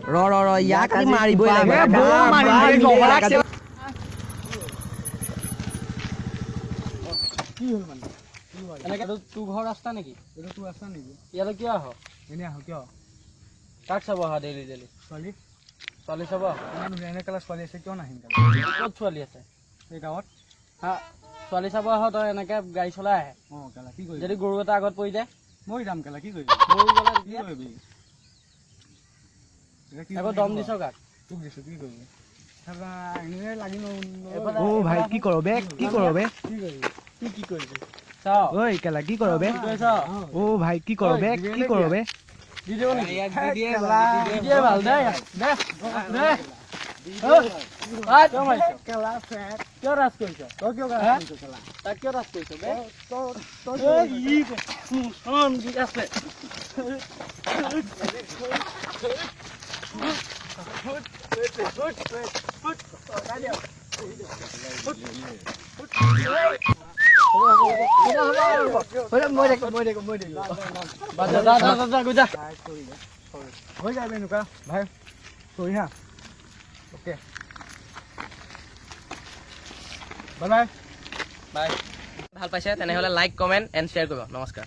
ৰ ইয়াক আজি মাৰিবই লাগে কি হ'ল মানে এনেকে তোৰ ঘৰ ৰাস্তা নেকি এইটো তোৰ ৰাস্তা নেকি ইয়ালৈ কিয় আহ এনেই আহ কিয় কাক চাব আহা ডেইলি ছোৱালী চাব এনেকে ছোৱালী আছে কিয় নাহিম ক'ত ছোৱালী আছে এই গাঁৱত হা ছোৱালী চাব আহ তই এনেকে গাড়ী চলাই আহে কেলা কি কৰিবি যদি গৰু এটা আগত পৰি যায় মৰি যাম কেলা কি কৰিবি মৰি গ'লে কি কৰিবি আকৌ দম দিছ কাক তোক দিছো কি কৰিবি ভাই কি কৰ বে কি কৰিবি ঐ কেলা কি কৰ বে ভাই কি কৰ বে কি কৰ বে ভাল দে কিয় ৰাজ কৰিছ তই কিয় তাক কিয় ৰাজ কৰিছ ভাল পাইছে তেনেহ'লে লাইক কমেণ্ট এণ্ড শ্বেয়াৰ কৰিব নমস্কাৰ